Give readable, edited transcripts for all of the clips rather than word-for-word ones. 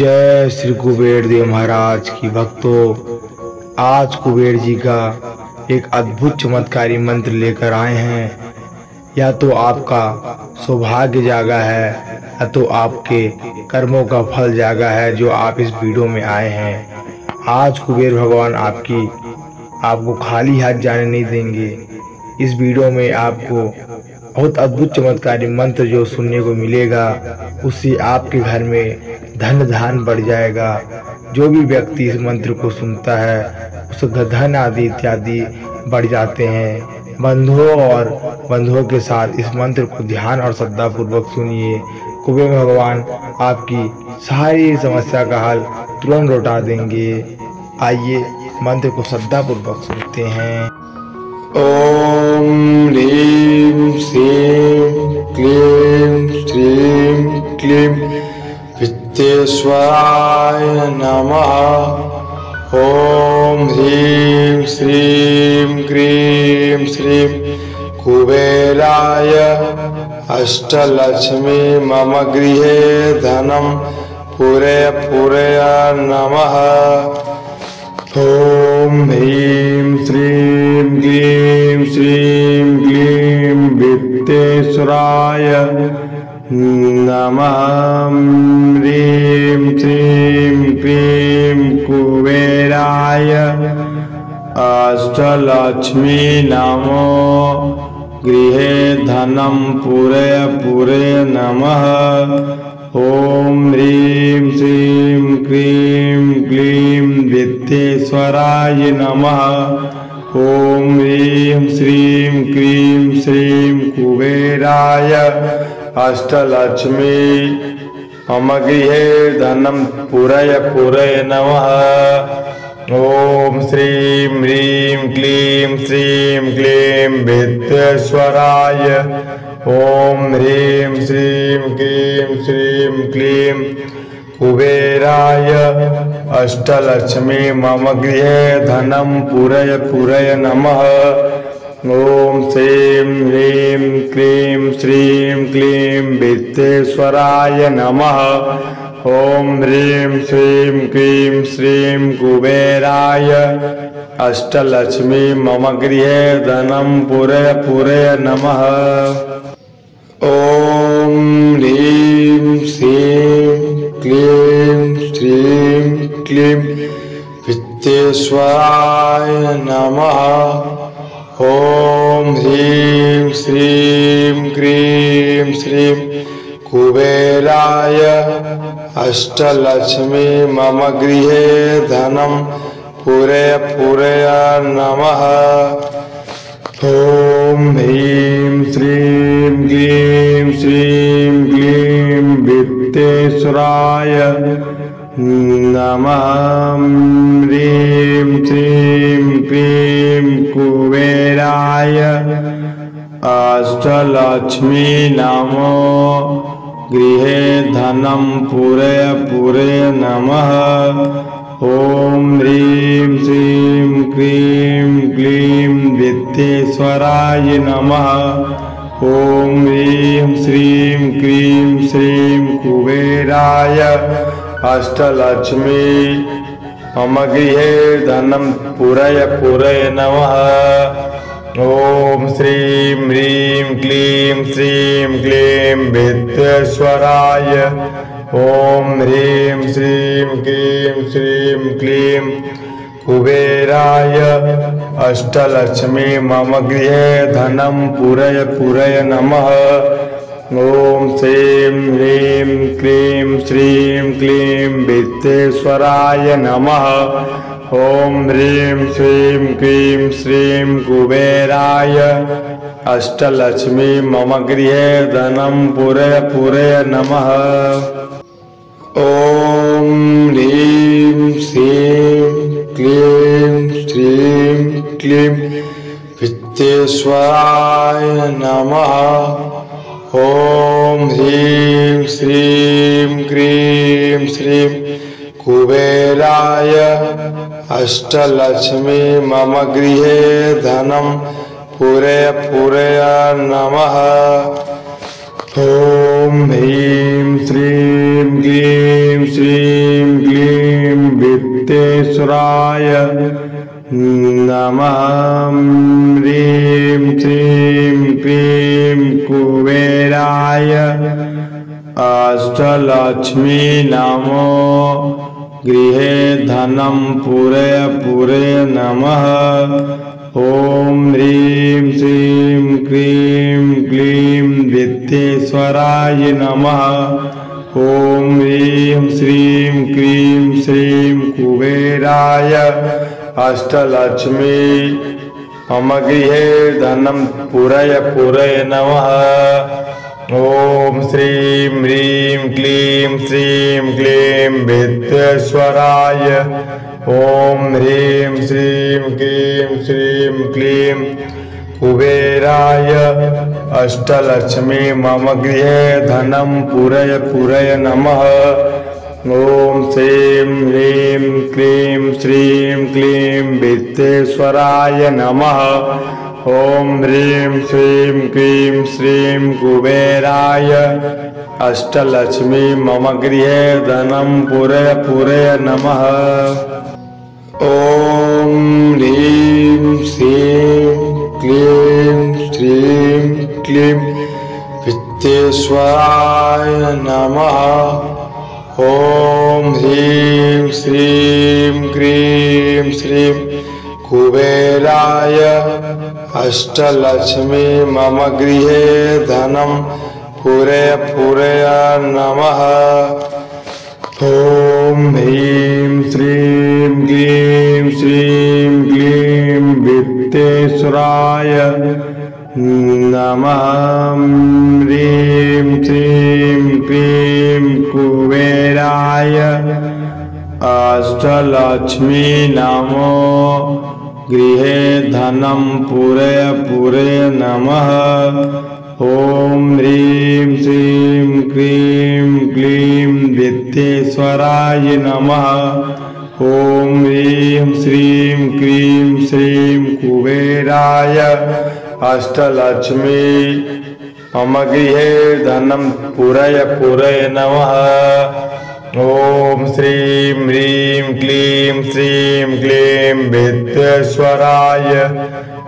जय श्री कुबेर देव महाराज की भक्तों, आज कुबेर जी का एक अद्भुत चमत्कारी मंत्र लेकर आए हैं। या तो आपका सौभाग्य जागा है या तो आपके कर्मों का फल जागा है जो आप इस वीडियो में आए हैं। आज कुबेर भगवान आपको खाली हाथ जाने नहीं देंगे। इस वीडियो में आपको बहुत अद्भुत चमत्कारी मंत्र जो सुनने को मिलेगा, उससे आपके घर में धन धान बढ़ जाएगा। जो भी व्यक्ति इस मंत्र को सुनता है उसका धन आदि इत्यादि बढ़ जाते हैं। बंधुओं के साथ इस मंत्र को ध्यान और श्रद्धापूर्वक सुनिए। कुबेर भगवान आपकी सारी समस्या का हल तुरंत लौटा देंगे। आइए मंत्र को श्रद्धापूर्वक सुनते हैं। ओम ह्रीं श्रीं क्लीं श्रीं क्लीं वित्तेश्वराय नमः। ओम ह्रीं श्रीं क्लीं श्रीं कुबेराय अष्टलक्ष्मी मम गृहे धनं पूरय नमः। ओम ह्रीं श्रीं क्लीं वित्तेश्वराय नमः। ह्रीं श्रीं क्लीं कुबेराय अष्टलक्ष्मी नमो गृहे धनं पूरय नमः। ओम ह्रीं श्रीं क्लीं वित्तेश्वराय नमः। ओम ह्रीं श्रीं कुबेराय अष्टलक्ष्मी मम गृहे धनं पूरय नमः। ओम ह्रीं क्लीं वित्तेश्वराय। ओम ह्रीं श्रीं क्लीं कुबेराय अष्टलक्ष्मी मम गृहे धनं पूरय नमः। ओम ह्रीं क्लीं वित्तेश्वराय नमः। ओम ह्रीं श्रीं कुबेराय अष्टलक्ष्मी मम गृहे धनं पूरय नमः। ओम ह्रीं श्रीं क्लीं वित्तेश्वराय नमः। ओम ह्रीं श्रीं कुबेराय अष्टलक्ष्मी मम गृहे धनं पूरय नमः। ओम ह्रीं श्रीं क्लीं वित्तेश्वराय नमः। ह्रीं श्रीं क्लीं कुबेराय अष्टलक्ष्मी नमो गृहे धनं पूरय नमः। ओम ह्रीं श्रीं क्लीं वित्तेश्वराय नमः। ओम ह्रीं श्रीं कुबेराय अष्टलक्ष्मी मम गृहे धनं पूरय नमः। ओम ह्रीं क्लीं वित्तेश्वराय। ओम ह्रीं श्रीं क्लीं कुबेराय अष्टलक्ष्मी मम गृहे धनं पूरय नमः। ओम ह्रीं श्रीं क्लीं वित्तेश्वराय नमः। ओम ह्रीं श्रीं कुबेराय अष्टलक्ष्मी मम गृहे धनं पूरय नमः। ओम ह्रीं श्रीं क्लीं वित्तेश्वराय नमः। ओम ह्रीं श्रीं कुबेराय अष्टलक्ष्मी मम गृहे धनं पूरय नमः। ॐ ह्रीं श्रीं क्लीं श्रीं क्लीं वित्तेश्वराय नमः। ह्रीं श्रीं क्लीं कुबेराय अष्टलक्ष्मी नमो गृहे धनं पूरय पूरय नमः। ॐ ह्रीं श्रीं क्लीं क्लीं वित्तेश्वराय नमः। ॐ ह्रीं श्रीं क्लीं श्रीं कुबेराय अष्टलक्ष्मी मम गृहे धनं पूरय पूरय नमः। ॐ श्रीं ह्रीं क्लीं श्रीं क्लीं वित्तेश्वराय ॐ ह्रीं श्रीं क्लीं श्रीं क्लीं कुबेराय अष्टलक्ष्मी मम गृहे धनं पूरय पूरय नमः। ॐ श्रीं ह्रीं क्लीं श्रीं क्लीं वित्तेश्वराय नमः। ॐ ह्रीं श्रीं क्लीं श्रीं कुबेराय अष्टलक्ष्मी मम गृहे धनं पूरय पूरय नमः। ॐ ह्रीं श्रीं क्लीं श्रीं क्लीं वित्तेश्वराय नमः। ॐ ह्रीं श्रीं क्लीं श्रीं कुबेराय अष्टलक्ष्मी मम गृहे धनं पूरय पूरय नमः। ॐ ह्रीं श्रीं क्लीं श्रीं क्लीं वित्तेश्वराय नमः। ह्रीं श्रीं क्लीं कुबेराय अष्टलक्ष्मी नमो गृहे धनं पूरय पूरय नमः। ॐ ह्रीं श्रीं क्लीं क्लीं वित्तेश्वराय नमः। ॐ ह्रीं श्रीं क्लीं श्रीं कुबेराय अष्टलक्ष्मी मम गृहे धनं पूरय पूरय नमः। ॐ श्रीं ह्रीं क्लीं श्रीं क्लीं वित्तेश्वराय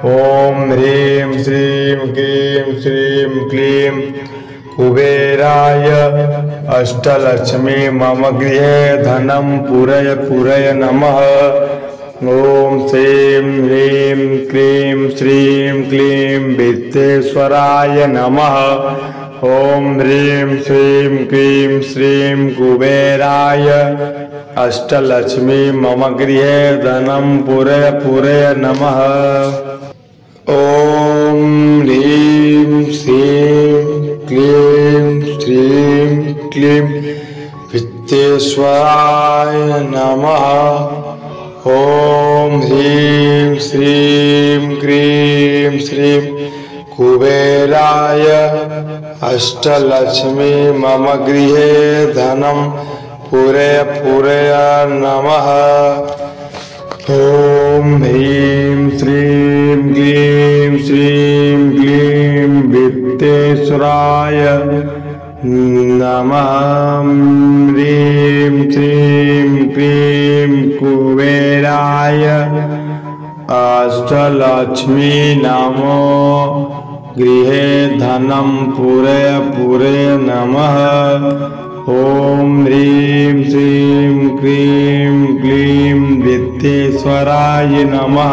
ॐ ह्रीं श्रीं क्लीं श्रीं क्लीं कुबेराय अष्टलक्ष्मी मम गृहे धनं पूरय पूरय नमः। ॐ श्रीं ह्रीं क्लीं श्रीं क्लीं वित्तेश्वराय नमः। ॐ ह्रीं श्रीं क्लीं श्रीं कुबेराय अष्टलक्ष्मी मम गृहे धनं पूरय पूरय नमः। ॐ ह्रीं श्रीं क्लीं श्रीं क्लीं वित्तेश्वराय नमः। ॐ ह्रीं श्रीं क्लीं श्रीं कुबेराय अष्टलक्ष्मी मम गृहे धनं पूरय पूरय नमः। ॐ ह्रीं श्रीं क्लीं श्रीं क्लीं वित्तेश्वराय नमः। ह्रीं श्रीं क्लीं कुबेराय अष्टलक्ष्मी नमो गृहे धनं पूरय पूरय नमः। ॐ ह्रीं श्रीं क्लीं क्लीं वित्तेश्वराय नमः।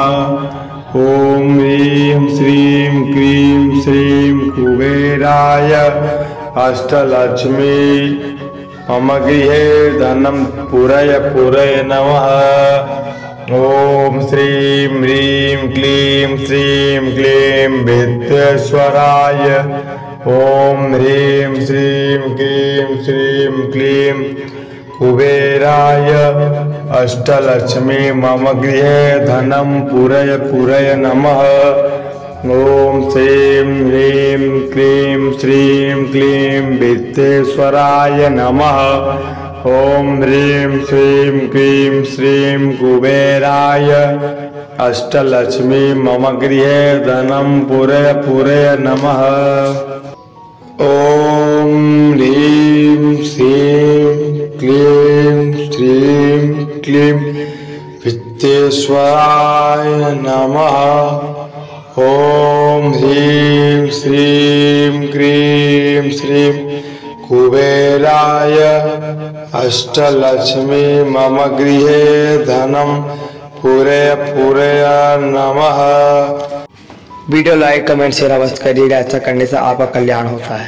ॐ ह्रीं श्रीं क्लीं श्रीं कुबेराय अष्टलक्ष्मी मम गृहे धनं पूरय पूरय नमः। ॐ श्रीं ह्रीं क्लीं श्रीं क्लीं वित्तेश्वराय ॐ ह्रीं श्रीं क्लीं श्रीं क्लीं कुबेराय अष्टलक्ष्मी मम गृहे धनं पूरय पूरय नमः। ॐ श्रीं ह्रीं क्लीं श्रीं क्लीं वित्तेश्वराय नमः। ॐ ह्रीं श्रीं क्लीं श्रीं कुबेराय अष्टलक्ष्मी मम गृहे धनं पूरय पूरय नमः। ॐ ह्रीं श्रीं क्लीं श्रीं क्लीं वित्तेश्वराय नमः। ॐ ह्रीं श्रीं क्लीं श्रीं कुबेराय अष्टलक्ष्मी मम गृहे धनं पूरय पूरय नमः। वीडियो लाइक कमेंट शेयर अवश्य करिएगा, ऐसा करने से आपका कल्याण होता है।